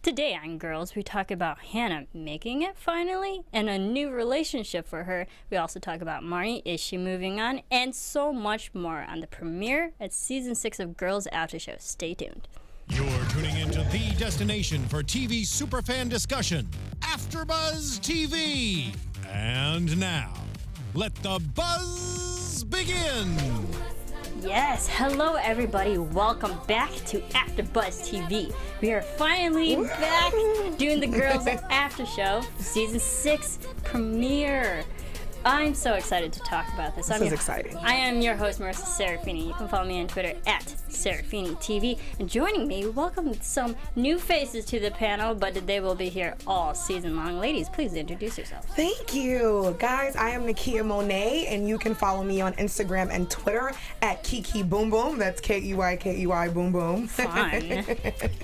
Today on Girls, we talk about Hannah making it finally and a new relationship for her. We also talk about Marnie, is she moving on, and so much more on the premiere at Season 6 of Girls After Show. Stay tuned. You're tuning into the destination for TV superfan discussion, AFTERBUZZ TV. And now, let the buzz begin. Yes, hello everybody. Welcome back to AFTERBUZZ TV. We are finally back doing the Girls After Show Season 6 premiere. I'm so excited to talk about this. This is exciting. I am your host, Marisa Serafini. You can follow me on Twitter at Serafini TV. And joining me, welcome some new faces to the panel, but they will be here all season long. Ladies, please introduce yourselves. Thank you. Guys, I am Kia Monet, and you can follow me on Instagram and Twitter at Kiki Boom Boom. That's K-E-Y-K-E-Y Boom Boom. Fun.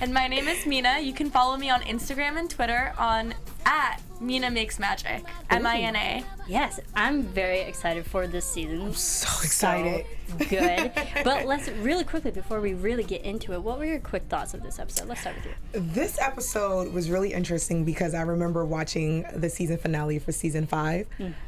And my name is Mina. You can follow me on Instagram and Twitter on at Mina Makes Magic, M-I-N-A. Yes, I'm very excited for this season. I'm so excited. So good. But let's really quickly, before we really get into it, what were your quick thoughts of this episode? Let's start with you. This episode was really interesting because I remember watching the season finale for season 5,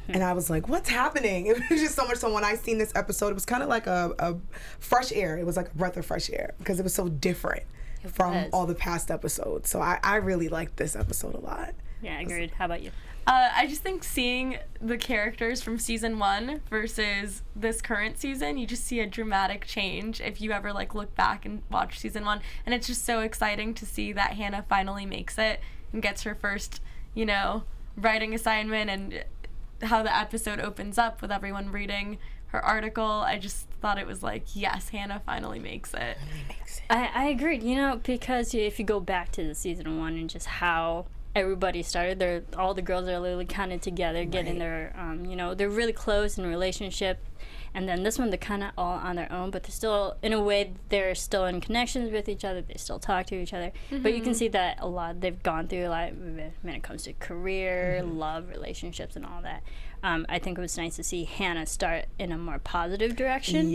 and I was like, what's happening? It was just so much. So when I seen this episode, it was kind of like a fresh air. It was like a breath of fresh air because it was so different from all the past episodes. So I really liked this episode a lot. Yeah, agreed. How about you? I just think seeing the characters from season 1 versus this current season, you just see a dramatic change if you ever look back and watch season 1. And it's just so exciting to see that Hannah finally makes it and gets her first, writing assignment, and how the episode opens up with everyone reading her article. I just thought it was yes, Hannah finally makes it. I agreed, because if you go back to the season 1 and just how everybody started, all the girls are literally kind of together, getting their, they're really close in relationship. And then this one, they're kind of all on their own, but they're still, in a way, they're still in connections with each other. They still talk to each other. But you can see that a lot they've gone through, when it comes to career, love, relationships, and all that. I think it was nice to see Hannah start in a more positive direction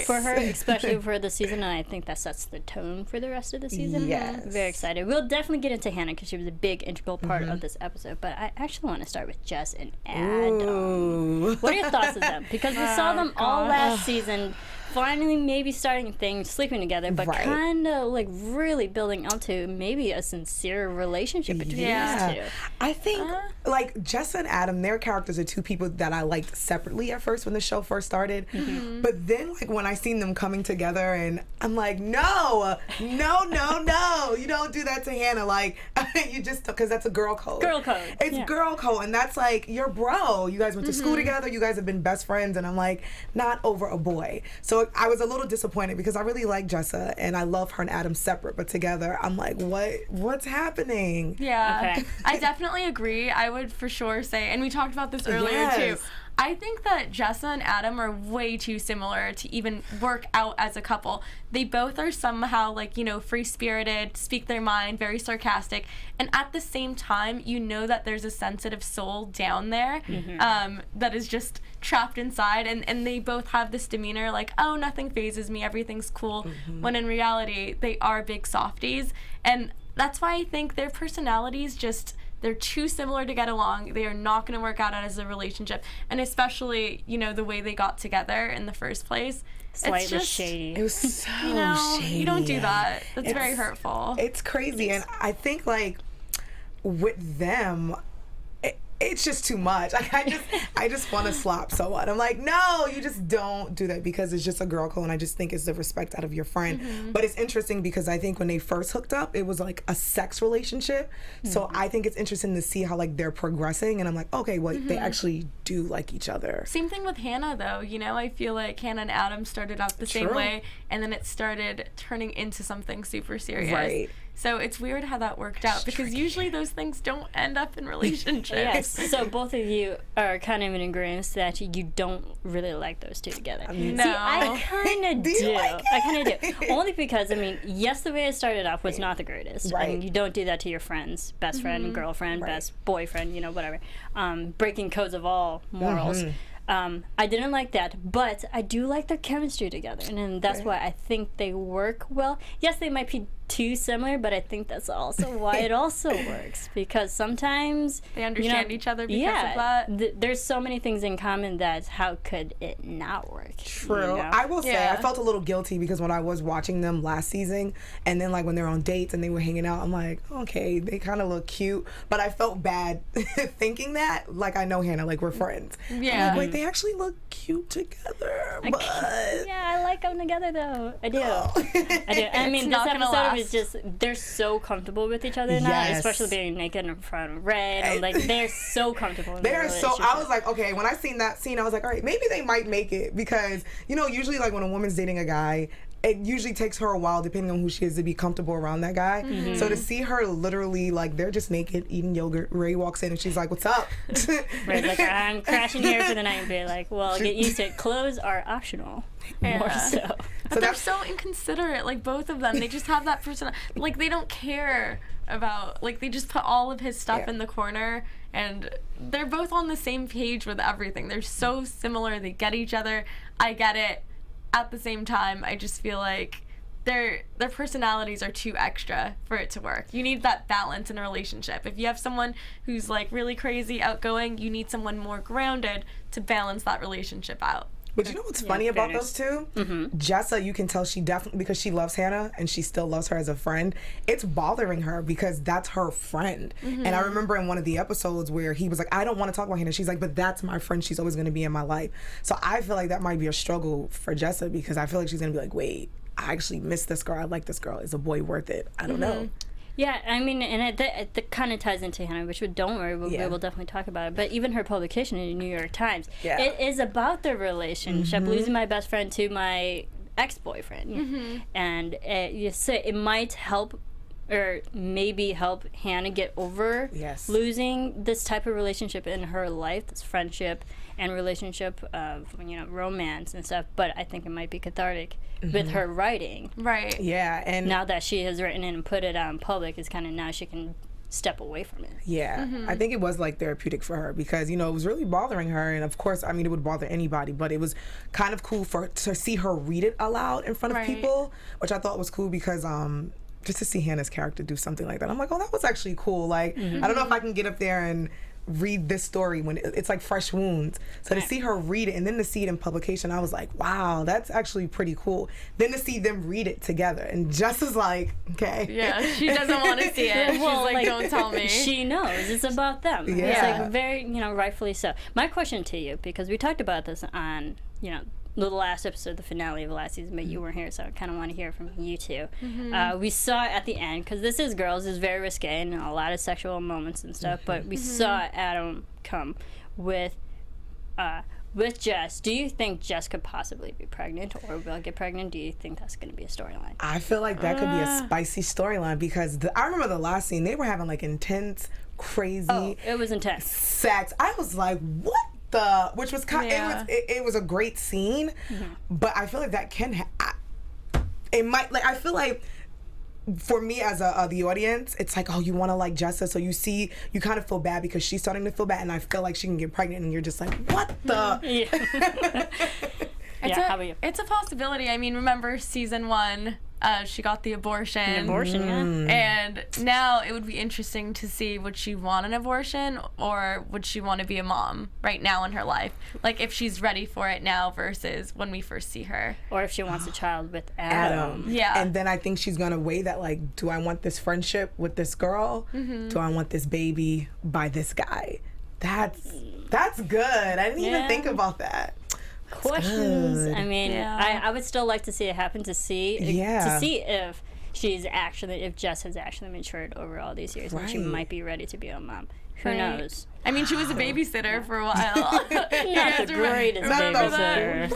for her, especially for the season, and I think that sets the tone for the rest of the season. Yes. Very excited. We'll definitely get into Hannah because she was a big integral part of this episode, but I actually want to start with Jess and Adam. Ooh. What are your thoughts of them? Because we saw them all last season, finally maybe starting things, sleeping together, but kind of really building up to maybe a sincere relationship between these two. I think Jessa and Adam, their characters are two people that I liked separately at first when the show first started. But then when I seen them coming together, and I'm like, no, you don't do that to Hannah. You just, because that's a girl code. Girl code. It's girl code, and that's your bro. You guys went to school together. You guys have been best friends, and I'm not over a boy. So I was a little disappointed because I really like Jessa and I love her and Adam separate, but together I'm like, what's happening? Yeah. Okay. I definitely agree. I would for sure say, and we talked about this earlier too, I think that Jessa and Adam are way too similar to even work out as a couple. They both are somehow free-spirited, speak their mind, very sarcastic, and at the same time, that there's a sensitive soul down there that is just trapped inside, and they both have this demeanor oh, nothing phases me, everything's cool, when in reality, they are big softies, and that's why I think their personalities they're too similar to get along. They are not going to work out as a relationship. And especially, the way they got together in the first place. Slightly shady. It was so shady. You don't do that. That's very hurtful. It's crazy. And I think, with them, it's just too much. I just want to slap someone. I'm like, no, you just don't do that because it's just a girl code, and I just think it's the respect out of your friend. But it's interesting because I think when they first hooked up, it was a sex relationship. So I think it's interesting to see how they're progressing, and I'm like, okay, well, they actually do like each other. Same thing with Hannah, though. I feel like Hannah and Adam started out the same way, and then it started turning into something super serious. Right. So it's weird how that worked out because usually those things don't end up in relationships. Yes. So both of you are kind of in agreement that you don't really like those two together. No. See, I kind of do. I kind of do. Only because, yes, the way it started off was not the greatest. Right. You don't do that to your friends, best friend, girlfriend, best boyfriend, whatever. Breaking codes of all morals. I didn't like that, but I do like their chemistry together, and that's why I think they work well. Yes, they might be too similar, but I think that's also why it also works, because sometimes they understand each other because of that. There's so many things in common that how could it not work? True. You know? I will say I felt a little guilty because when I was watching them last season, and then like when they're on dates and they were hanging out, I'm like, okay, they kind of look cute, but I felt bad thinking that. Like, I know Hannah, like, we're friends. Yeah. I'm like, they actually look cute together, but yeah, I like them together though. I do. I do. I mean, this not gonna episode last. was just, they're so comfortable with each other now, Yes. especially being naked in front of Red. And, like, they're so comfortable in they their are so. I relationship. was like, okay, when I seen that scene, I was like, all right, maybe they might make it, because usually like when a woman's dating a guy, it usually takes her a while, depending on who she is, to be comfortable around that guy. Mm-hmm. So to see her literally, like, they're just naked eating yogurt. Ray walks in and she's like, "What's up?" Ray's like, I'm crashing here for the night, and be like, well, get used to it. Clothes are optional. More so. But they're so inconsiderate, like both of them. They just have that person, like they don't care about, like they just put all of his stuff in the corner, and they're both on the same page with everything. They're so similar. They get each other. I get it. At the same time, I just feel like their personalities are too extra for it to work. You need that balance in a relationship. If you have someone who's like really crazy, outgoing, you need someone more grounded to balance that relationship out. But you know what's funny about those two? Mm-hmm. Jessa, you can tell she definitely, because she loves Hannah and she still loves her as a friend, it's bothering her because that's her friend. Mm-hmm. And I remember in one of the episodes where he was like, I don't want to talk about Hannah. She's like, but that's my friend. She's always going to be in my life. So I feel like that might be a struggle for Jessa, because I feel like she's going to be like, wait, I actually miss this girl. I like this girl. Is a boy worth it? I don't know. Yeah, I mean, and it kind of ties into Hannah, which don't worry, we'll definitely talk about it. But even her publication in the New York Times, it is about their relationship, losing my best friend to my ex-boyfriend. And it might help, or maybe help Hannah get over losing this type of relationship in her life, this friendship and relationship of, romance and stuff. But I think it might be cathartic with her writing. Right. Yeah. And now that she has written it and put it on public, it's kind of now she can step away from it. Yeah, I think it was like therapeutic for her, because it was really bothering her, and of course, I mean, it would bother anybody, but it was kind of cool to see her read it aloud in front of people, which I thought was cool, because just to see Hannah's character do something like that, I'm like, oh, that was actually cool. Like, I don't know if I can get up there and read this story when it's like fresh wounds. So to see her read it and then to see it in publication, I was like, wow, that's actually pretty cool. Then to see them read it together, and Jess is like, okay. Yeah, she doesn't want to see it. She's like, don't tell me. She knows it's about them. Yeah. It's like very, rightfully so. My question to you, because we talked about this on, the last episode, the finale of last season, but you weren't here, so I kind of want to hear from you two. We saw at the end, because this is Girls, is very risque and a lot of sexual moments and stuff, but we saw Adam come with Jess. Do you think Jess could possibly be pregnant or will get pregnant? Do you think that's going to be a storyline? I feel like that could be a spicy storyline, because I remember the last scene, they were having like intense, crazy. Oh, it was intense. Sex. I was like, what? Which was kind it was a great scene, but I feel like that can it might, like, I feel like for me as the audience, it's like, oh, you want to like Jessa, so you kind of feel bad because she's starting to feel bad, and I feel like she can get pregnant, and you're just like, what the? How about you? It's a possibility. I mean, remember season 1, she got the abortion. And now it would be interesting to see, would she want an abortion, or would she want to be a mom right now in her life? Like, if she's ready for it now versus when we first see her. Or if she wants a child with Adam. Yeah. And then I think she's going to weigh that, like, do I want this friendship with this girl? Do I want this baby by this guy? That's good. I didn't even think about that. Questions. Good. I mean, I would still like to see it happen, to see if if Jess has actually matured over all these years, and she might be ready to be a mom. Who knows? I mean, she was a babysitter for a while. Not the greatest babysitter.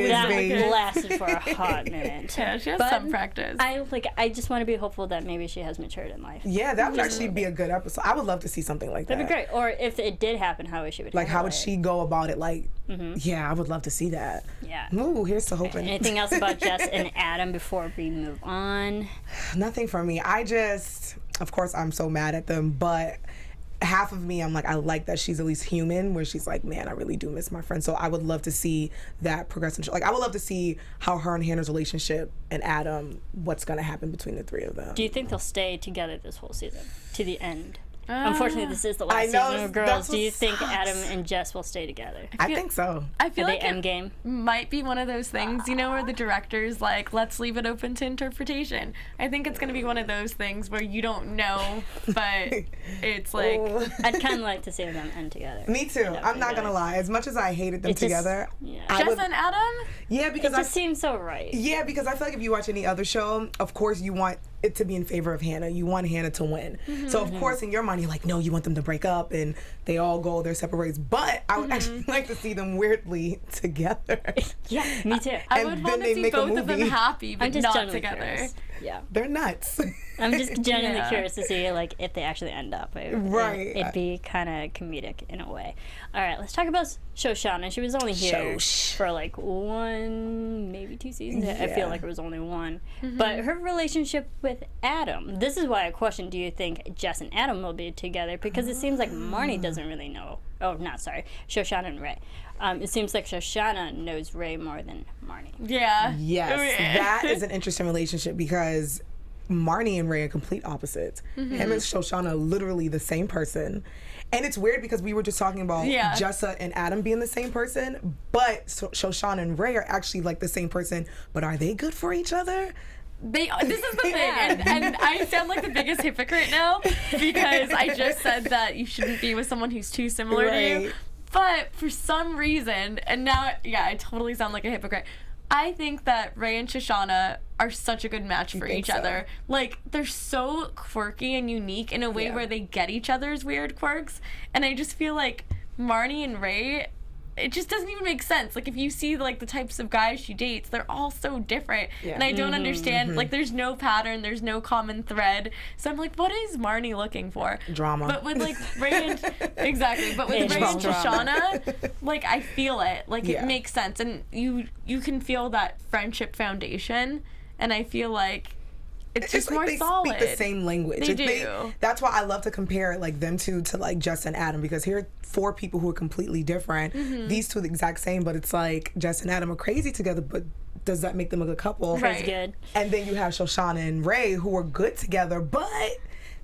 That lasted for a hot minute. Yeah, she has some practice. I just want to be hopeful that maybe she has matured in life. Yeah, that would actually be a good episode. I would love to see something like that. That'd be great. Or if it did happen, how would she like, how would she go about it? Like, yeah, I would love to see that. Yeah. Ooh, here's to hoping. Anything else about Jess and Adam before we move on? Nothing for me. Of course, I'm so mad at them, but half of me, I'm like, I like that she's at least human, where she's like, man, I really do miss my friend. So I would love to see that progression. Like, I would love to see how her and Hannah's relationship and Adam, what's going to happen between the three of them. Do you think they'll stay together this whole season to the end? Unfortunately, this is the last season of Girls. Do you think Adam and Jess will stay together? I think so. I feel like Endgame might be one of those things, you know, where the director's like, let's leave it open to interpretation. I think it's going to be one of those things where you don't know, but it's like... I'd kind of like to see them end together. Me too. I'm not going to lie. As much as I hated them together... Jess and Adam? Yeah, because it just seems so right. Yeah, because I feel like if you watch any other show, of course you want it to be in favor of Hannah. You want Hannah to win. So of course in your mind you're like, no, you want them to break up and they all go their separate ways. But I would actually like to see them weirdly together. Yeah, me too. I would want to see both of them happy, but not together. Curious. Yeah, they're nuts. I'm just genuinely curious to see like if they actually end up. It'd be kind of comedic in a way. All right, let's talk about Shoshanna. She was only here for like 1, maybe 2 seasons. I feel like it was only 1. But her relationship with Adam. This is why I question: do you think Jess and Adam will be together? Because it seems like Marnie doesn't really know. Oh, not sorry, Shoshanna and Ray. It seems like Shoshanna knows Ray more than Marnie. Yeah. Yes, that is an interesting relationship because Marnie and Ray are complete opposites. Him and Shoshanna are literally the same person. And it's weird because we were just talking about Jessa and Adam being the same person, but Shoshanna and Ray are actually like the same person, but are they good for each other? This is the thing, and I sound like the biggest hypocrite now because I just said that you shouldn't be with someone who's too similar to you. But for some reason, and now, I totally sound like a hypocrite. I think that Ray and Shoshanna are such a good match for each other. Like, they're so quirky and unique in a way where they get each other's weird quirks. And I just feel like Marnie and Ray, it just doesn't even make sense. Like, if you see like the types of guys she dates, they're all so different. And I don't understand. Like, there's no pattern, there's no common thread. So I'm like, what is Marnie looking for? Drama. But with like Ray and but with Ray and Shoshanna, like, I feel it. Like, it makes sense, and you can feel that friendship foundation. And I feel like it's just more solid. They speak the same language. They do. That's why I love to compare like them two to like Jess and Adam, because here are 4 people who are completely different. These two are the exact same, but it's like Jess and Adam are crazy together, but does that make them a good couple? Right. Good. And then you have Shoshanna and Ray who are good together, but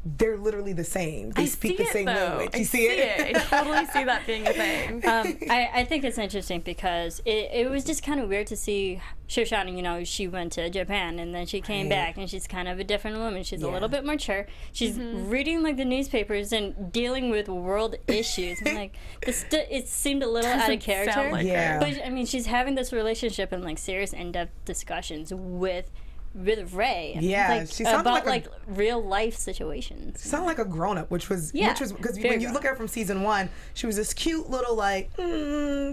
they're literally the same. They speak the same language. You see it? I totally see that being a thing. I think it's interesting because it was just kind of weird to see Shoshanna, you know, she went to Japan and then she came back and she's kind of a different woman. She's a little bit mature. She's reading like the newspapers and dealing with world issues. And like it seemed a little out of character. Like her. But I mean, she's having this relationship and like serious in-depth discussions with Ray. Yeah, she sounded about like real life situations. She sounded like a grown up, which was because when you look at her from season 1, she was this cute little like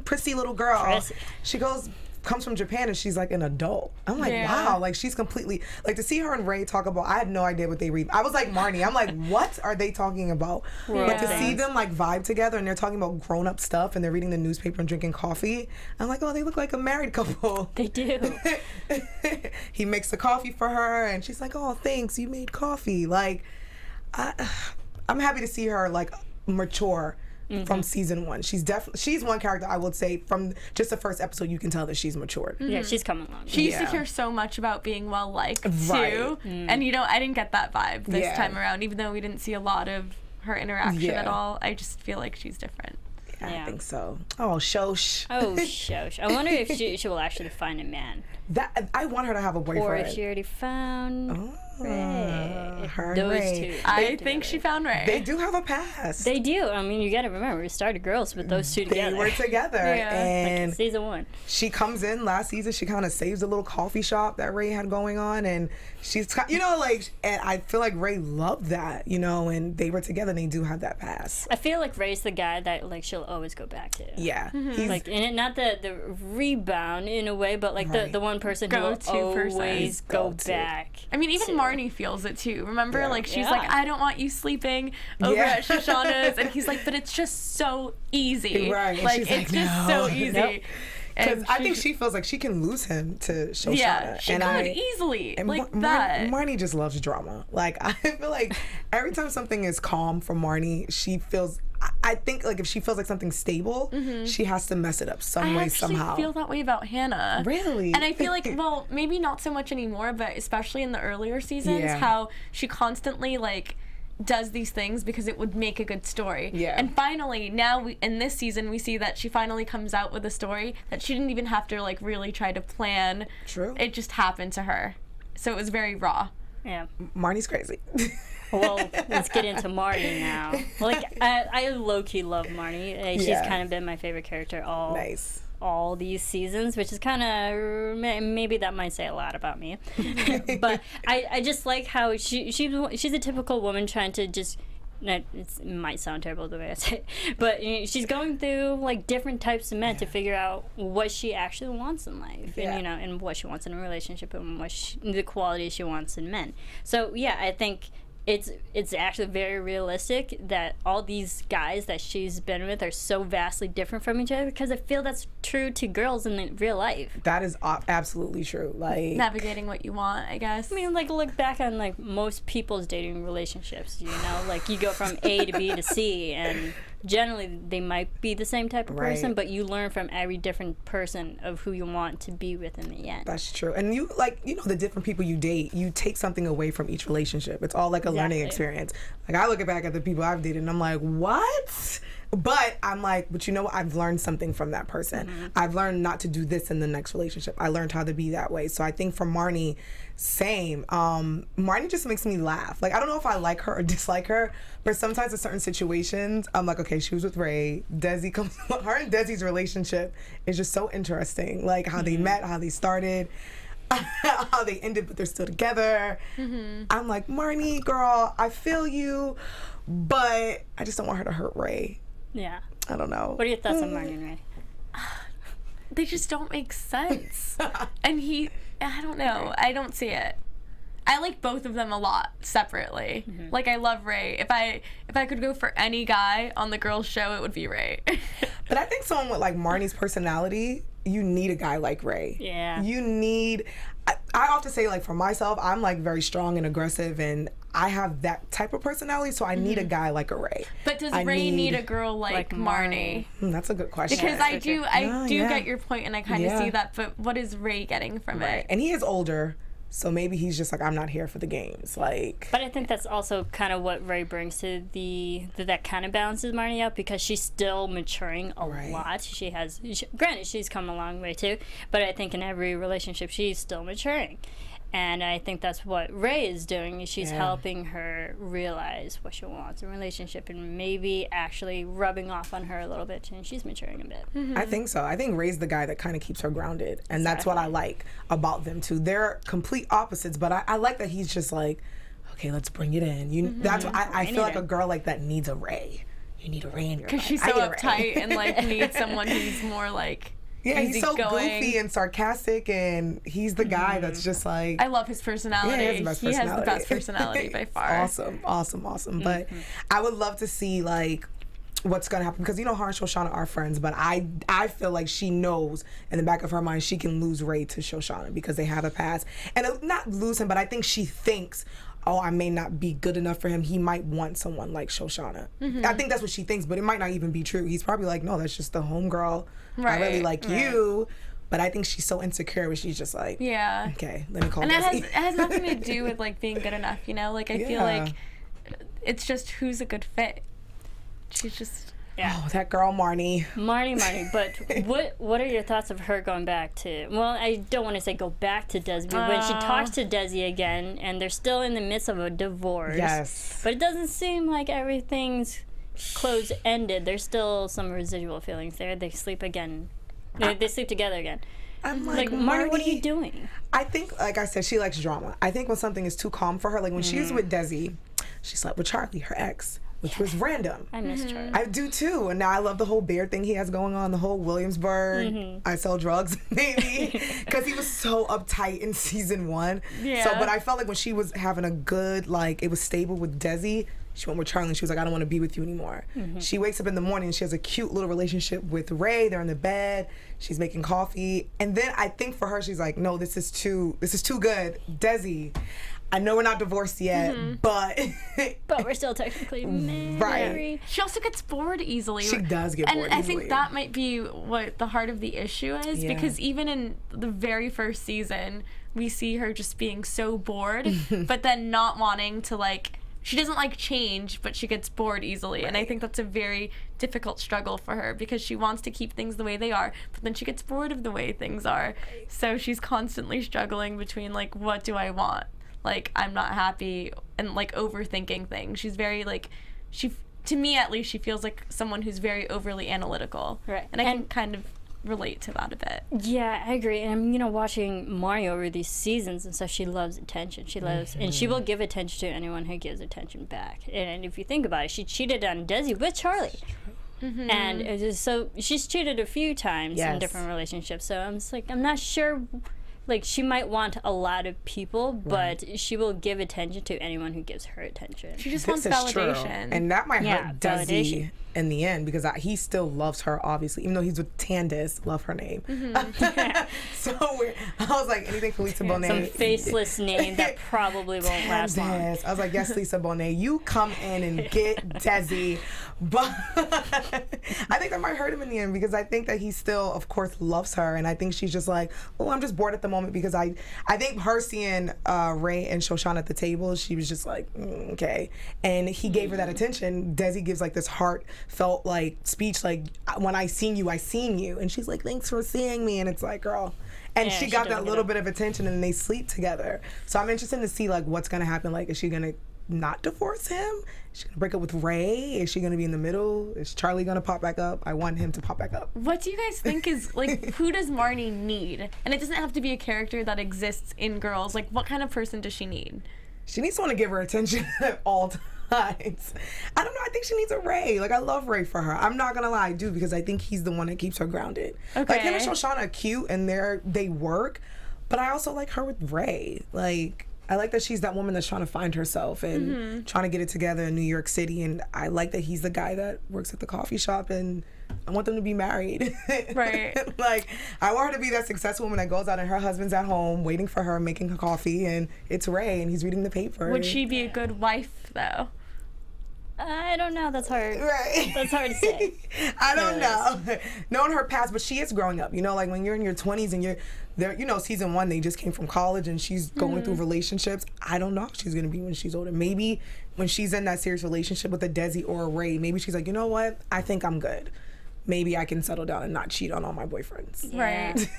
prissy little girl. Prissy. She comes from Japan and she's like an adult. I'm like, wow, like she's completely like, to see her and Ray talk about, I had no idea what they read. I was like Marnie, I'm like, what are they talking about? But to see them like vibe together and they're talking about grown up stuff and they're reading the newspaper and drinking coffee, I'm like, oh, they look like a married couple. They do. He makes the coffee for her and she's like, oh, thanks, you made coffee. Like, I'm happy to see her like mature from season 1. She's one character I would say from just the first episode you can tell that she's matured. Yeah, she's coming along. She used to care so much about being well liked too, and you know, I didn't get that vibe this time around. Even though we didn't see a lot of her interaction at all, I just feel like she's different. I think so. Oh, Shosh. I wonder if she will actually find a man. That I want her to have a boyfriend. Or if she already found Ray. Her and Those Ray. two. I think she found Ray. They do have a past. They do. I mean, you got to remember, we started Girls with those two together. They were together. And like season 1. She comes in last season. She kind of saves a little coffee shop that Ray had going on, and she's, you know, like, and I feel like Ray loved that, you know, and they were together. And they do have that past. I feel like Ray's the guy that like she'll always go back to. Yeah, he's like, and not the rebound in a way, but like the one person who will always go back. I mean, even Marnie feels it too. Remember, like she's like, I don't want you sleeping over at Shoshana's, and he's like, but it's just so easy. Right? Like it's just so easy. Because I think she feels like she can lose him to Shoshanna. Yeah, she could easily. And like that. Marnie just loves drama. Like, I feel like every time something is calm for Marnie, she feels... I think, like, if she feels like something's stable, she has to mess it up some way, somehow. I feel that way about Hannah. Really? And I feel like, well, maybe not so much anymore, but especially in the earlier seasons, how she constantly, like, does these things because it would make a good story. Yeah. And finally, now in this season, we see that she finally comes out with a story that she didn't even have to, like, really try to plan. True. It just happened to her. So it was very raw. Yeah. Marnie's crazy. Well, let's get into Marnie now. Like, I low-key love Marnie. She's kind of been my favorite character all these seasons, which is kind of, maybe that might say a lot about me. But I just like how she's a typical woman trying to just, it might sound terrible the way I say it, but she's going through like different types of men to figure out what she actually wants in life, and and what she wants in a relationship, and the qualities she wants in men. So I think it's actually very realistic that all these guys that she's been with are so vastly different from each other, because I feel that's true to girls in real life. That is absolutely true. Like, navigating what you want, I guess. I mean, like, look back on like most people's dating relationships, like you go from A to B to C, and generally they might be the same type of person, but you learn from every different person of who you want to be with in the end. That's true. And you the different people you date, you take something away from each relationship. It's all like a learning experience. Like, I look back at the people I've dated and I'm like, what? But I'm like, but you know what? I've learned something from that person. I've learned not to do this in the next relationship. I learned how to be that way. So I think for Marnie, same. Marnie just makes me laugh. Like, I don't know if I like her or dislike her, but sometimes in certain situations, I'm like, okay, she was with Ray. Desi comes. Her and Desi's relationship is just so interesting. Like, how they met, how they started, how they ended, but they're still together. I'm like, Marnie, girl, I feel you, but I just don't want her to hurt Ray. Yeah. I don't know. What are your thoughts on Marnie and Ray? They just don't make sense. And I don't know. I don't see it. I like both of them a lot separately. Like, I love Ray. If I could go for any guy on the girls' show, it would be Ray. But I think someone with like Marnie's personality, you need a guy like Ray. Yeah. You need. I often say, like, for myself, I'm like very strong and aggressive, and I have that type of personality, so I need a guy like a Ray. But does Ray need a girl like Marnie? That's a good question. Because I do get your point, and I kind of see that, but what is Ray getting from it? And he is older, so maybe he's just like, I'm not here for the games. Like, but I think that's also kind of what Ray brings to that kind of balances Marnie out, because she's still maturing a lot. Granted, she's come a long way too, but I think in every relationship she's still maturing. And I think that's what Ray is doing. She's helping her realize what she wants in a relationship, and maybe actually rubbing off on her a little bit, and she's maturing a bit. I think so. I think Ray's the guy that kind of keeps her grounded, and that's what I like about them too. They're complete opposites, but I like that he's just like, okay, let's bring it in. That's what I feel like a girl like that needs a Ray. You need a Ray in your life. Because she's so uptight and like needs someone who's more like. Yeah, he's so goofy and sarcastic, and he's the guy that's just like... I love his personality. Yeah, he has the best personality by far. Awesome. But I would love to see, like, what's going to happen. Because, her and Shoshanna are friends, but I feel like she knows in the back of her mind she can lose Ray to Shoshanna because they have a past. And not lose him, but I think she thinks, oh, I may not be good enough for him. He might want someone like Shoshanna. I think that's what she thinks, but it might not even be true. He's probably like, no, that's just the homegirl. I really like you. But I think she's so insecure, but she's just like, okay, let me call And Desi. it has nothing to do with like being good enough, Like, I feel like it's just who's a good fit. She's just... Oh, that girl Marnie. But what are your thoughts of her going back to... Well, I don't want to say go back to Desi, but when she talks to Desi again, and they're still in the midst of a divorce. Yes. But it doesn't seem like everything's close-ended. There's still some residual feelings there. They sleep again. They sleep together again. I'm like, Marnie, what are you doing? I think, like I said, she likes drama. I think when something is too calm for her, like when she was with Desi, she slept with Charlie, her ex. which was random. I missed her. I do too, and now I love the whole bear thing he has going on, the whole Williamsburg, I sell drugs, maybe, because he was so uptight in season 1. Yeah. So, but I felt like when she was having a good, like, it was stable with Desi, she went with Charlie and she was like, I don't want to be with you anymore. She wakes up in the morning and she has a cute little relationship with Ray. They're in the bed. She's making coffee. And then I think for her, she's like, no, this is too good. Desi, I know we're not divorced yet, but But we're still technically married. Right. She also gets bored easily. She does get bored And I easily. think that might be what the heart of the issue is, Yeah. because even in the very first season, we see her just being so bored, but then not wanting to, like, she doesn't like change, but she gets bored easily. And I think that's a very difficult struggle for her, because she wants to keep things the way they are, but then she gets bored of the way things are. So she's constantly struggling between, like, what do I want? Like, I'm not happy, and, like, overthinking things. She's very, like, to me at least, she feels like someone who's very overly analytical. Right. And I can kind of relate to that a bit. Yeah, I agree. And you know, watching Marnie over these seasons and stuff, she loves attention. She loves, and she will give attention to anyone who gives attention back. And if you think about it, she cheated on Desi with Charlie. And it was so she's cheated a few times in different relationships. So I'm just like, I'm not sure. Like, she might want a lot of people, but she will give attention to anyone who gives her attention. She just this wants is validation. true. And that might hurt Desi validation. in the end, because he still loves her, obviously, even though he's with Tandis. Love her name. So weird. I was like, anything for Lisa Bonet. Some faceless name that probably won't last long. Tandis. I was like, yes, Lisa Bonet, you come in and get Desi. But I think that might hurt him in the end, because I think that he still, of course, loves her. And I think she's just like, oh, I'm just bored at the moment, because I think her seeing Ray and Shoshanna at the table, she was just like, okay. And he gave her that attention. Desi gives like this heartfelt like speech, like, when I seen you, I seen you. And she's like, thanks for seeing me. And it's like, girl. And Yeah, she she got doesn't that get little it. bit of attention, and they sleep together. So I'm interested to see like what's gonna happen. Like, is she gonna not divorce him? Is she gonna break up with Ray? Is she gonna be in the middle? Is Charlie gonna pop back up? I want him to pop back up. What do you guys think is, like, who does Marnie need? And it doesn't have to be a character that exists in Girls. Like, what kind of person does she need? She needs someone to give her attention at all times. I don't know. I think she needs a Ray. Like, I love Ray for her. I'm not gonna lie, I do, because I think he's the one that keeps her grounded. Okay. Like, him and Shoshanna are cute and they work, but I also like her with Ray. Like, I like that she's that woman that's trying to find herself and trying to get it together in New York City. And I like that he's the guy that works at the coffee shop, and I want them to be married. Right. Like, I want her to be that successful woman that goes out and her husband's at home waiting for her, making her coffee, and it's Ray and he's reading the paper. Would she be a good wife, though? I don't know. That's hard. Right. That's hard to say. I don't know. Knowing her past, but she is growing up. You know, like when you're in your 20s and you're there, you know, season 1, they just came from college and she's going through relationships. I don't know how she's going to be when she's older. Maybe when she's in that serious relationship with a Desi or a Ray, maybe she's like, you know what? I think I'm good. Maybe I can settle down and not cheat on all my boyfriends. Right.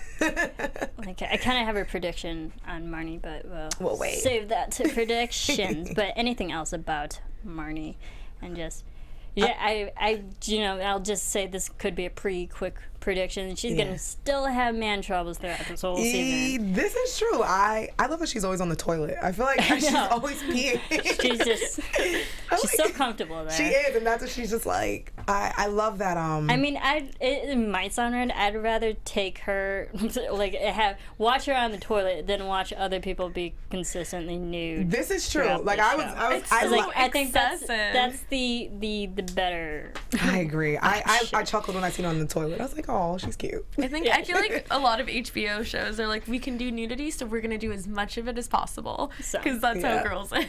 Like, I kind of have a prediction on Marnie, but We'll wait. save that to predictions. But anything else about Marnie, and just I you know, I'll just say this could be a quick prediction. She's Yeah. gonna still have man troubles throughout this whole season. This is true. I love that she's always on the toilet. I feel like she's know. always peeing. She's just she's so comfortable there. She is, and that's what she's just like. I love that. I mean, it might sound weird. I'd rather take her, like, watch her on the toilet than watch other people be consistently nude. This is true. throughout Like, the I was, show. I was, It's I so like. Like, I think that's excessive. the better. I agree. I chuckled when I seen her on the toilet. I was like, oh, she's cute. I feel like a lot of HBO shows are like, we can do nudity, so we're gonna do as much of it as possible, So, because that's yeah. how Girls is.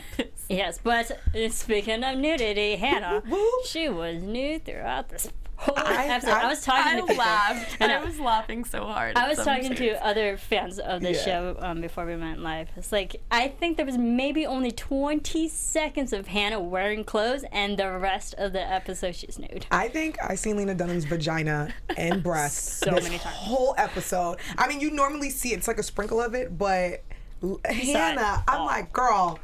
Yes, but speaking of nudity, Hannah, Whoop. she was nude throughout this whole I- episode. I- I was talking I to people. laughed. I know. I was laughing so hard. I at was some talking scenes. to other fans of the Yeah. show before we went live. It's like, I think there was maybe only 20 seconds of Hannah wearing clothes, and the rest of the episode she's nude. I think I seen Lena Dunham's vagina and breasts So this many times. whole episode. I mean, you normally see it's like a sprinkle of it, but Hannah, I'm all. like, girl,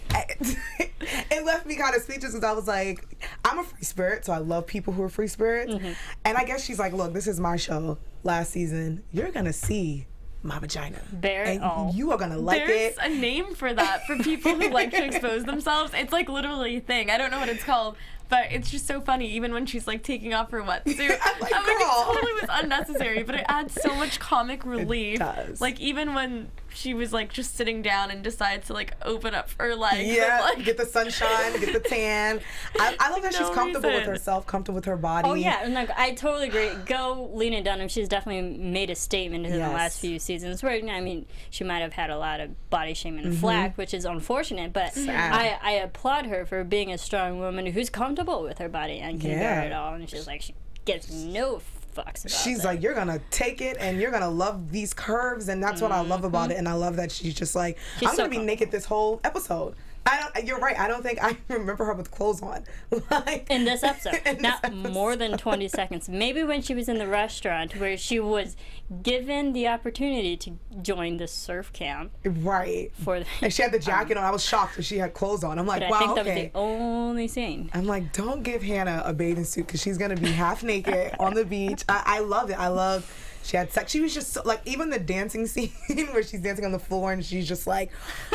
it left me kind of speechless, because I was like, I'm a free spirit, so I love people who are free spirits. And I guess she's like, look, this is my show last season. You're gonna see my vagina. Bare it and all. you are gonna like There's it. a name for that for people who like to expose themselves. It's like literally a thing. I don't know what it's called, but it's just so funny. Even when she's like taking off her wetsuit, I'm like, it girl. totally was unnecessary, but it adds so much comic relief. It does. Like even when she was like just sitting down and decides to like open up her legs. Yeah, and, like, get the sunshine, get the tan. I love that she's No comfortable with reason. herself, comfortable with her body. Oh yeah, and like I totally agree. Go Lena Dunham. She's definitely made a statement in the Yes. last few seasons. Where I mean, she might have had a lot of body shame and flack, which is unfortunate. But Sad. I applaud her for being a strong woman who's comfortable with her body and can bear Yeah. it all. And she's like, she gives no fucks about She's it. like, you're gonna take it and you're gonna love these curves, and that's what I love about it. And I love that she's just like, She's I'm so gonna be naked this whole episode. You're right. I don't think I remember her with clothes on. Like, in this episode, in this not episode. more than 20 seconds. Maybe when she was in the restaurant where she was given the opportunity to join the surf camp Right. for the, And she had the jacket on. I was shocked that she had clothes on. I'm like, but I wow, think okay. that was the only scene. I'm like, don't give Hannah a bathing suit because she's gonna be half naked on the beach. I love it. I love. She had sex. She was just so, like, even the dancing scene where she's dancing on the floor and she's just like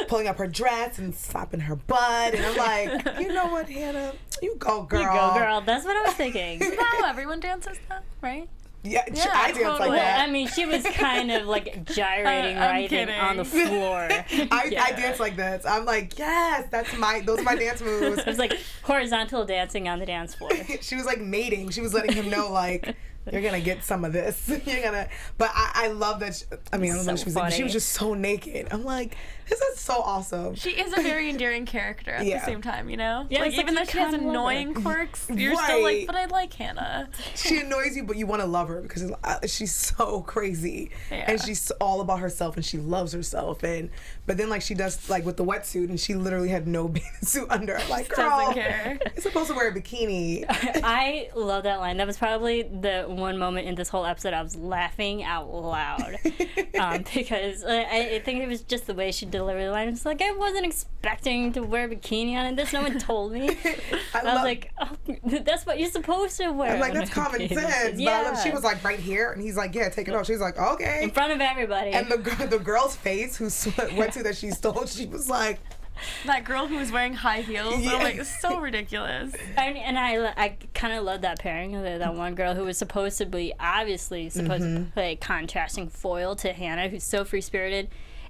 pulling up her dress and slapping her butt. And I'm like, you know what, Hannah? You go, girl. You go, girl. That's what I was thinking. Isn't that how everyone dances though, right? Yeah, Yeah, I dance totally. like Well, that. I mean, she was kind of like gyrating, I'm writhing kidding. on the floor. I dance like this. I'm like, yes, those are my dance moves. It was like horizontal dancing on the dance floor. She was like mating. She was letting him know, like, you're gonna get some of this. You're gonna. But I love that. I don't know. So She was funny. just so naked. I'm like, this is so awesome. She is a very endearing character at Yeah. the same time, you know? Yeah, like it's like even though you she has kinda love her. annoying quirks, you're still Right. like, but I like Hannah. She annoys you, but you want to love her because she's so crazy, Yeah. and she's all about herself, and she loves herself. But then like she does like with the wetsuit, and she literally had no bathing suit under. I'm like, girl, Doesn't care. you're supposed to wear a bikini. I love that line. That was probably the one moment in this whole episode I was laughing out loud because I think it was just the way she delivered the line. It's like I wasn't expecting to wear a bikini on this. No one told me. I was like, oh, that's what you're supposed to wear. I'm like, on that's a common bikini." sense. Yeah. But I love, she was like right here, and he's like, yeah, take it off. She's like, okay. in front of everybody. And the girl's face who wetsuit that she stole, she was like, That girl who was wearing high heels, Yeah. I'm like, it's so ridiculous. And I kind of love that pairing of that one girl who was supposed to be obviously supposed to play a contrasting foil to Hannah, who's so free spirited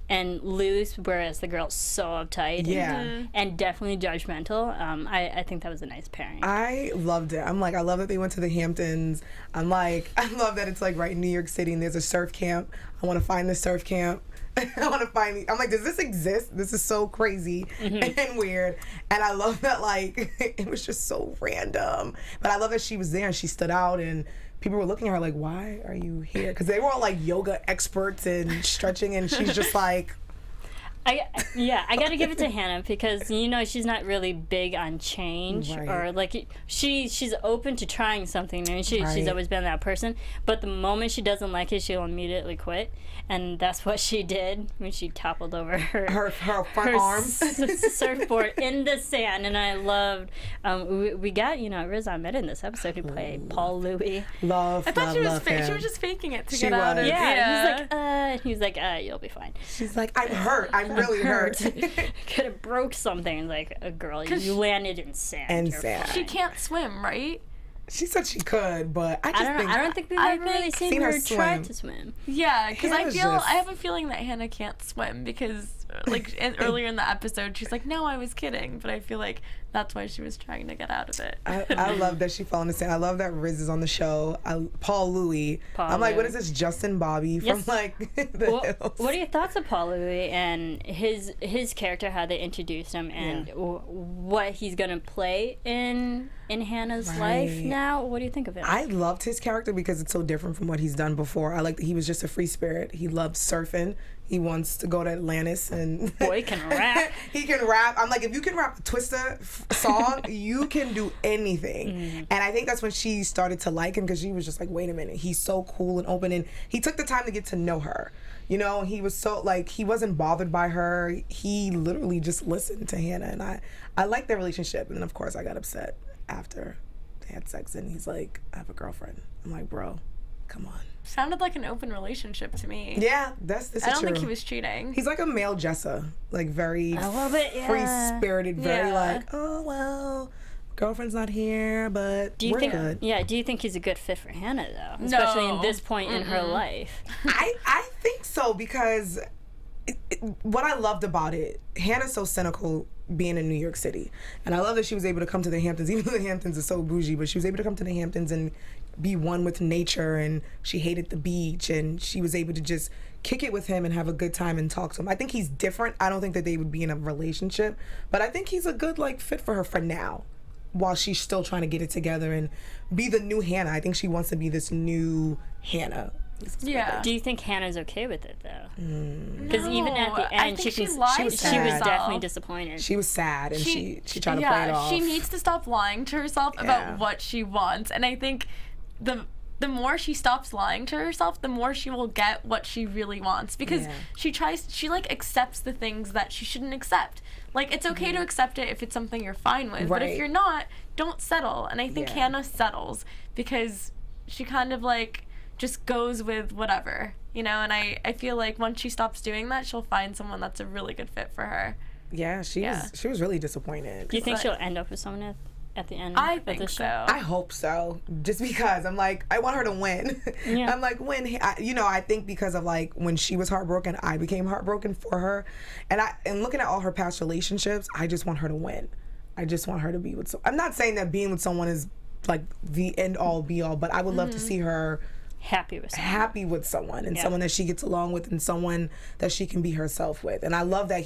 and loose, whereas the girl's so uptight Yeah. and definitely judgmental. I think that was a nice pairing. I loved it. I'm like, I love that they went to the Hamptons. I'm like, I love that it's like right in New York City and there's a surf camp. I want to find this surf camp. I want to find. I'm like, does this exist? This is so crazy and weird. And I love that, like, it was just so random. But I love that she was there and she stood out and people were looking at her like, why are you here? Because they were all like yoga experts and stretching, and she's just like, I gotta give it to Hannah because she's not really big on change Right. or like she's open to trying something new. She's Right. always been that person, but the moment she doesn't like it, she'll immediately quit, and that's what she did when she toppled over her front arms. surfboard in the sand. And I loved we got Riz Ahmed in this episode who played Paul Louis. Love, I thought love, she was love him. she was just faking it to She get out of was. Yeah, he was like, you'll be fine. She's like, I'm hurt. I'm really hurt. Could have broke something. Like, a girl, you landed in sand. And You're sand. fine. She can't swim, right? She said she could, but I just think I don't think we've I ever really think- seen Seen her her try swim. to swim. Yeah, because Hannah's I just- have a feeling that Hannah can't swim because, like, earlier in the episode, she's like, no, I was kidding. But I feel like that's why she was trying to get out of it. I love that she fell in the sand. I love that Riz is on the show. Paul Louis. I'm like, what is this, Justin Bobby from Yes. like the Hills? What are your thoughts of Paul Louis and his character, how they introduced him, and what he's gonna play in Hannah's life Right. now? What do you think of it? I loved his character because it's so different from what he's done before. I like that he was just a free spirit. He loves surfing. He wants to go to Atlantis and Boy can rap. he can rap. I'm like, if you can rap a Twista song, you can do anything. And I think that's when she started to like him because she was just like, wait a minute, he's so cool and open, and he took the time to get to know her. He was so like, he wasn't bothered by her. He literally just listened to Hannah, and I liked their relationship. And then of course I got upset after they had sex and he's like, I have a girlfriend. I'm like, bro, Come on. Sounded like an open relationship to me. Yeah, this is I don't true. think he was cheating. He's like a male Jessa, like very A little bit, yeah. free-spirited, very Yeah. like, oh well, girlfriend's not here, but we're good. Yeah, do you think he's a good fit for Hannah though, especially in this point in her life? I think so, because what I loved about it, Hannah's so cynical being in New York City, and I love that she was able to come to the Hamptons, even though the Hamptons are so bougie, but she was able to come to the Hamptons and be one with nature, and she hated the beach, and she was able to just kick it with him and have a good time and talk to him. I think he's different. I don't think that they would be in a relationship, but I think he's a good like fit for her for now, while she's still trying to get it together and be the new Hannah. I think she wants to be this new Hannah. Yeah. Do you think Hannah's okay with it though? Because even at the I end, think she she lied was to definitely herself. disappointed. She was sad, and she tried to play it off. She needs to stop lying to herself about what she wants, and I think the more she stops lying to herself, the more she will get what she really wants, because she like accepts the things that she shouldn't accept. Like, it's okay to accept it if it's something you're fine with, but if you're not, don't settle. And I think Hannah settles because she kind of like just goes with whatever, you know, and I feel like once she stops doing that, she'll find someone that's a really good fit for her. Yeah, she was really disappointed. Do you think she'll end up with someone at the end I of think this so. show? I hope so, just because I'm like, I want her to win. Yeah. I'm like, I think because of like when she was heartbroken, I became heartbroken for her, and looking at all her past relationships, I just want her to win. I just want her to be with I'm not saying that being with someone is like the end all be all, but I would love to see her happy with someone and someone that she gets along with and someone that she can be herself with. And I love that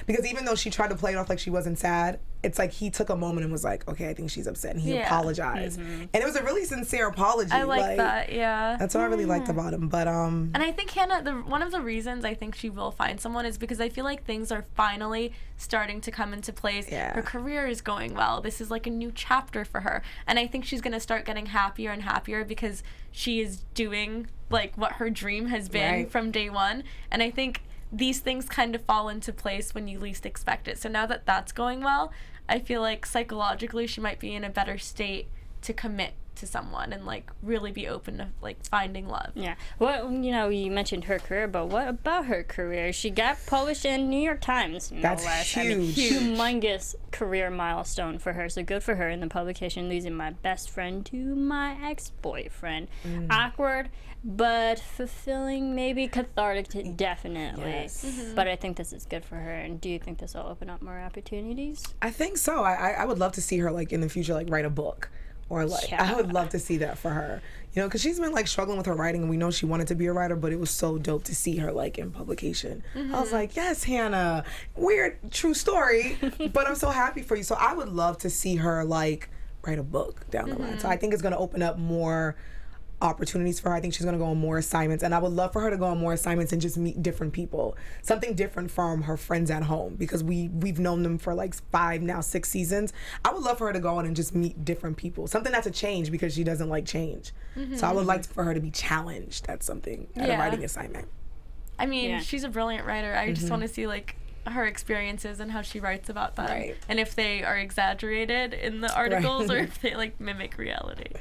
because even though she tried to play it off like she wasn't sad, it's like he took a moment and was like, okay, I think she's upset, and he apologized. And it was a really sincere apology. I like that, yeah. That's what I really liked about him. But and I think Hannah, one of the reasons I think she will find someone is because I feel like things are finally starting to come into place. Yeah. Her career is going well. This is like a new chapter for her. And I think she's going to start getting happier and happier because she is doing like what her dream has been from day one. And I think these things kind of fall into place when you least expect it. So now that that's going well, I feel like psychologically she might be in a better state to commit to someone and like really be open to like finding love. Yeah. Well, you mentioned her career, but what about her career? She got published in New York Times. That's huge. Humongous career milestone for her. So good for her in the publication, losing my best friend to my ex-boyfriend. Awkward, but fulfilling, maybe cathartic, definitely. Yes. But I think this is good for her. And do you think this will open up more opportunities? I think so. I would love to see her like in the future like write a book. Or like, I would love to see that for her, because she's been like struggling with her writing, and we know she wanted to be a writer, but it was so dope to see her like in publication. I was like, yes, Hannah, weird, true story, but I'm so happy for you. So I would love to see her like write a book down the line. So I think it's going to open up more opportunities for her. I think she's going to go on more assignments, and I would love for her to go on more assignments and just meet different people, something different from her friends at home, because we've known them for like 5, now 6 seasons. I would love for her to go on and just meet different people, something that's a change, because she doesn't like change. So I would like for her to be challenged at something, at a writing assignment. I mean, she's a brilliant writer. I just want to see like her experiences and how she writes about them, and if they are exaggerated in the articles or if they like mimic reality.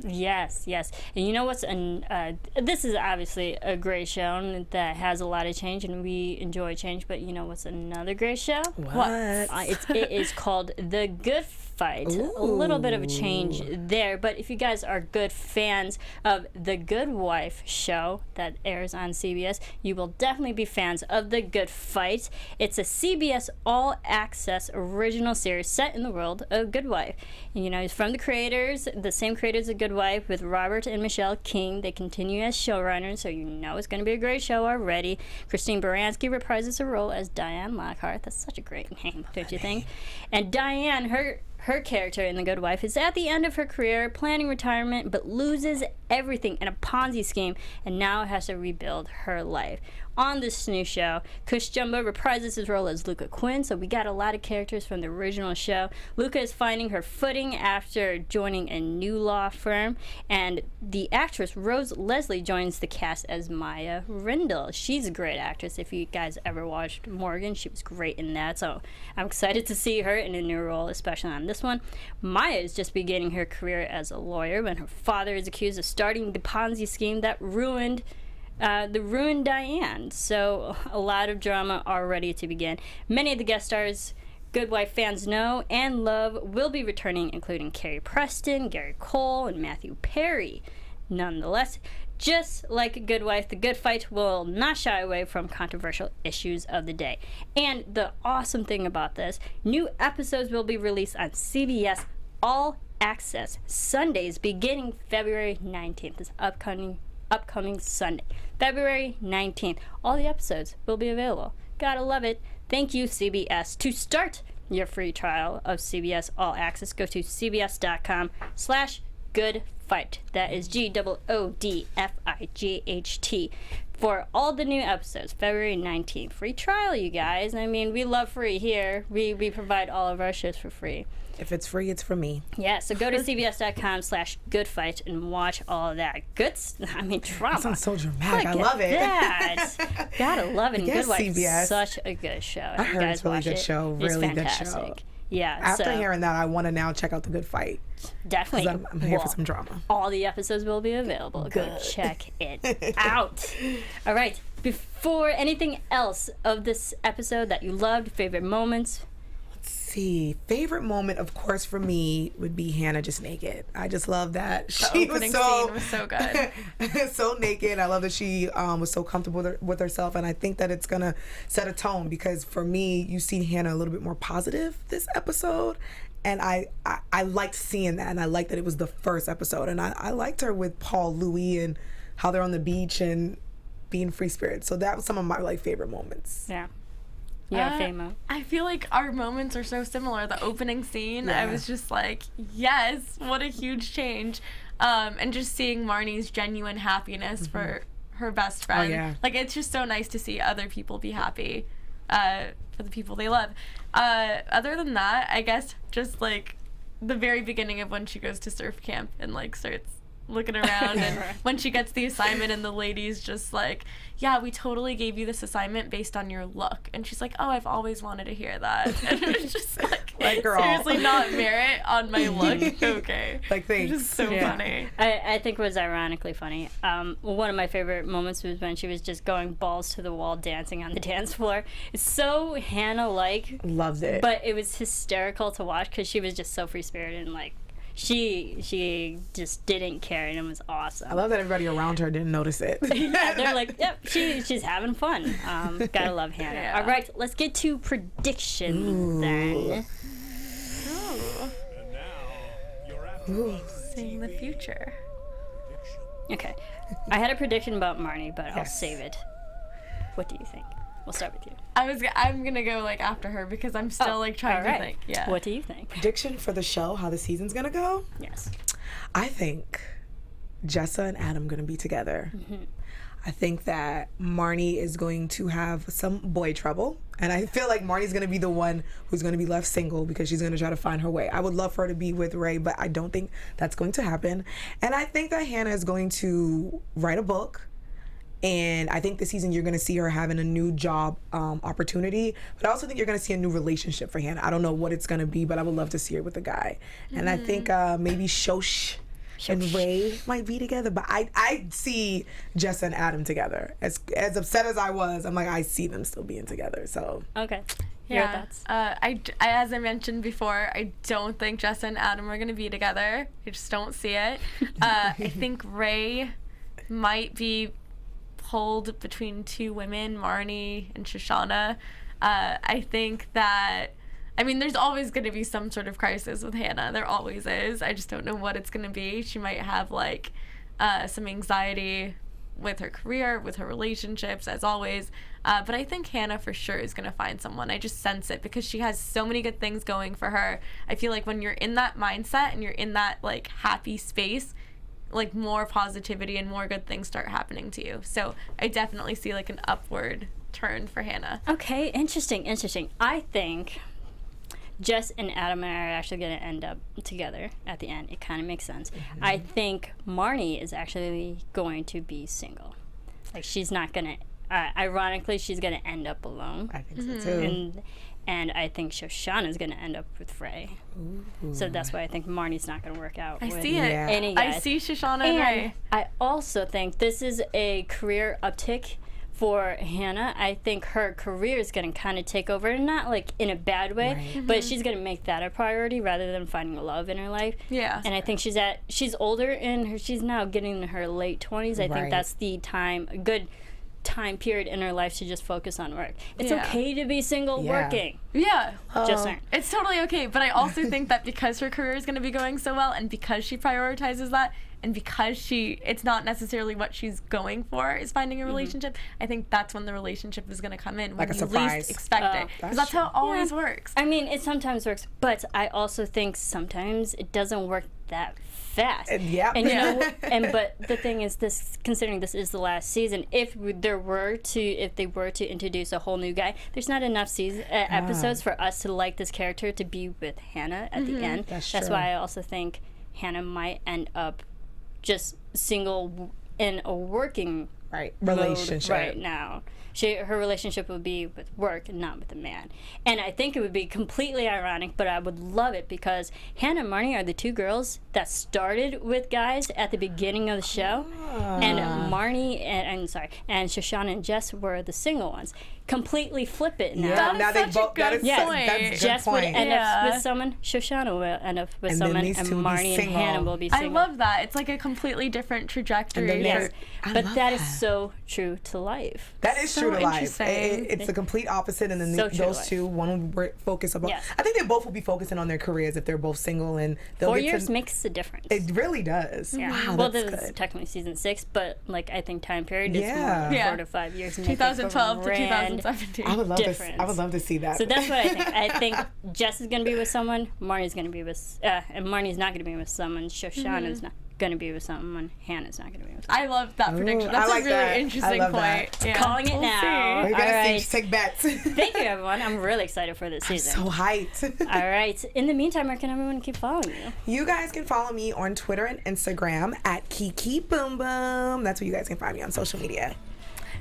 Yes. And you know what's this is obviously a great show that has a lot of change, and we enjoy change, but you know what's another great show? What? It is called The Good Fight. Ooh. A little bit of a change there, but if you guys are good fans of The Good Wife show that airs on CBS, you will definitely be fans of The Good Fight. It's a CBS all-access original series set in the world of Good Wife. And, it's from the same creators of Good Wife, with Robert and Michelle King. They continue as showrunners, so it's going to be a great show already. Christine Baranski reprises her role as Diane Lockhart. That's such a great name, don't you think? And Diane, her character in The Good Wife, is at the end of her career, planning retirement, but loses everything in a Ponzi scheme, and now has to rebuild her life. On this new show, Kush Jumbo reprises his role as Luca Quinn, so we got a lot of characters from the original show. Luca is finding her footing after joining a new law firm, and the actress Rose Leslie joins the cast as Maya Rindle. She's a great actress. If you guys ever watched Morgan, she was great in that, so I'm excited to see her in a new role, especially on this this one. Maya is just beginning her career as a lawyer when her father is accused of starting the Ponzi scheme that ruined Diane. So a lot of drama already to begin. Many of the guest stars Good Wife fans know and love will be returning, including Carrie Preston, Gary Cole, and Matthew Perry. Nonetheless, just like Good Wife, The Good Fight will not shy away from controversial issues of the day. And the awesome thing about this, new episodes will be released on CBS All Access Sundays beginning February 19th. This upcoming Sunday, February 19th. All the episodes will be available. Gotta love it. Thank you, CBS. To start your free trial of CBS All Access, go to cbs.com/goodfight. That is GOODFIGHT. For all the new episodes, February 19th. Free trial, you guys. I mean, we love free here. We provide all of our shows for free. If it's free, it's for me. Yeah, so go to cbs.com/goodfight and watch all of that drama. That sounds so dramatic. I love it. That. Gotta love it. And Yes, Good Wife CBS. is such a good show. I heard it's a really good show. Really good show. Yeah. After hearing that, I want to now check out The Good Fight. Definitely. I'm here for some drama. All the episodes will be available. Good. Go check it out. All right. Before anything else of this episode that you loved, favorite moments? Favorite moment, of course, for me would be Hannah just naked. I just love that The opening scene was so good. so naked. I love that she was so comfortable with herself, and I think that it's gonna set a tone because for me, you see Hannah a little bit more positive this episode, and I liked seeing that, and I liked that it was the first episode, and I liked her with Paul Louis and how they're on the beach being free spirits. So that was some of my favorite moments. Yeah. Yeah, Famo. I feel like our moments are so similar. The opening scene, Yeah. I was just like, yes, what a huge change. And just seeing Marnie's genuine happiness for her best friend. yeah. Like, it's just so nice to see other people be happy for the people they love. Other than that, I guess just, like, the very beginning of when she goes to surf camp and, like, starts looking around and when she gets the assignment and the lady's just like, yeah, we totally gave you this assignment based on your look, and she's like, oh, I've always wanted to hear that. And it's just like girl, seriously, not merit on my look. Okay, like, thanks. It's just so funny. I think it was ironically funny. One of my favorite moments was when she was just going balls to the wall dancing on the dance floor. It's so Hannah-like. Loved it. But it was hysterical to watch because she was just so free-spirited and, like, she just didn't care, and it was awesome. I love that everybody around her didn't notice it. Yeah, they're like, yep, she's having fun. Gotta love Hannah. Yeah. All right, let's get to predictions then. And now, your AfterBuzz Seeing the future. Okay, I had a prediction about Marnie, but I'll Yes. save it. What do you think? We'll start with you. I'm gonna go like after her because I'm still like trying all right. to think. Yeah. What do you think? Prediction for the show, how the season's gonna go? Yes. I think Jessa and Adam gonna be together. I think that Marnie is going to have some boy trouble, and I feel like Marnie's gonna be the one who's gonna be left single because she's gonna try to find her way. I would love for her to be with Ray, but I don't think that's going to happen. And I think that Hannah is going to write a book. And I think this season you're going to see her having a new job opportunity. But I also think you're going to see a new relationship for Hannah. I don't know what it's going to be, but I would love to see her with a guy. And I think maybe Shosh and Ray might be together. But I see Jessa and Adam together. As upset as I was, I'm like, I see them still being together. So Okay. Your Yeah. thoughts? I, as I mentioned before, I don't think Jessa and Adam are going to be together. I just don't see it. I think Ray might be pulled between two women, Marnie and Shoshanna. I think that, I mean, there's always going to be some sort of crisis with Hannah. There always is. I just don't know what it's going to be. She might have, like, some anxiety with her career, with her relationships, as always. But I think Hannah for sure is going to find someone. I just sense it because she has so many good things going for her. I feel like when you're in that mindset and you're in that, like, happy space, like, more positivity and more good things start happening to you. So I definitely see, like, an upward turn for Hannah. Okay, interesting. I think Jess and Adam are actually going to end up together at the end. It kind of makes sense. I think Marnie is actually going to be single. Like, she's not going to, ironically, she's going to end up alone. I think so too. And I think Shoshanna's going to end up with Ray. Ooh. So that's why I think Marnie's not going to work out I with see it. any guys. I see Shoshanna and Ray. I also think this is a career uptick for Hannah. I think her career is going to kind of take over, not like in a bad way, but she's going to make that a priority rather than finding love in her life. Yeah. And I think she's older and she's now getting in her late 20s. I think that's the time, a good time period in her life to just focus on work. It's okay to be single working. Yeah. Just saying. It's totally okay, but I also think that because her career is going to be going so well and because she prioritizes that and because it's not necessarily what she's going for is finding a relationship, I think that's when the relationship is going to come in Like when a you surprise. least expect it. Because that's how it always works. I mean, it sometimes works, but I also think sometimes it doesn't work that fast. Yep. And you know, but the thing is, this considering this is the last season, if they were to introduce a whole new guy, there's not enough episodes for us to like this character to be with Hannah at the end. That's true. true. Why I also think Hannah might end up just single in a working relationship mode right now. Her relationship would be with work and not with a man. And I think it would be completely ironic, but I would love it because Hannah and Marnie are the two girls that started with guys at the beginning of the show. And Marnie and Shoshanna and Jess were the single ones. Completely flip it now. Yeah, now they such a both. That good is point. that's a good Jess would point. end up with someone, Shoshana will end up with And then someone, these and two will be Marnie and single. Hannah will be I single. love that. It's like a completely different trajectory. And then Yes, I but love that is that. so true to life. That is So true to life. interesting. It's the complete opposite, and then So true to those life. two, one will focus about. Yes. I think they both will be focusing on their careers if they're both single, and they'll 4 get years to. makes a difference. It really does. Yeah. Wow, well, that's this is good. technically season 6, but like I think time period is Yeah. more Yeah. 4 to 5 years. and make a 2012 to grand 2017. I would love difference. I would love to see that. So that's what I think. I think Jess is going to be with someone, Marnie's going to be with, and Marnie's not going to be with someone, Shoshana's not going to be with someone, Hannah's not going to be with someone. I love that prediction. I That's like a really that. interesting I love point. that. Yeah. Calling it We'll now. see. We're gonna All right. take bets. Thank you, everyone. I'm really excited for this season. So hyped. All right. In the meantime, where can everyone keep following you? You guys can follow me on Twitter and Instagram at Kiki Boom Boom. That's where you guys can find me on social media.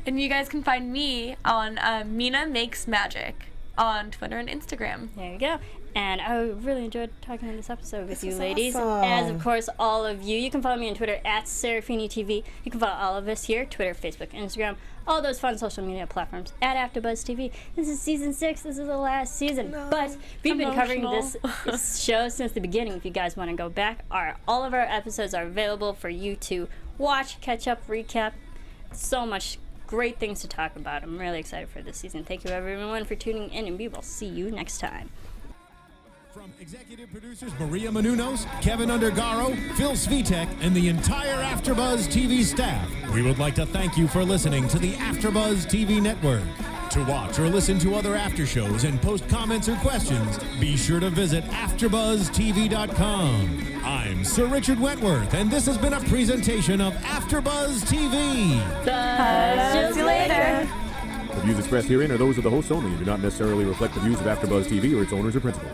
And you guys can find me on Mina Makes Magic on Twitter and Instagram. There you go. And I really enjoyed talking in this episode with you was ladies. awesome. As, of course, all of you. You can follow me on Twitter at Serafini TV. You can follow all of us here, Twitter, Facebook, Instagram, all those fun social media platforms at AfterBuzz TV. This is season 6. This is the last season. But we've been covering this show since the beginning. If you guys want to go back, all of our episodes are available for you to watch, catch up, recap. So much great things to talk about. I'm really excited for this season. Thank you, everyone, for tuning in, and we will see you next time. From executive producers Maria Menounos, Kevin Undergaro, Phil Svitek, and the entire AfterBuzz TV staff, we would like to thank you for listening to the AfterBuzz TV network. To watch or listen to other after shows and post comments or questions, be sure to visit AfterBuzzTV.com. I'm Sir Richard Wentworth, and this has been a presentation of AfterBuzz TV. See you later. The views expressed herein are those of the hosts only and do not necessarily reflect the views of AfterBuzz TV or its owners or principals.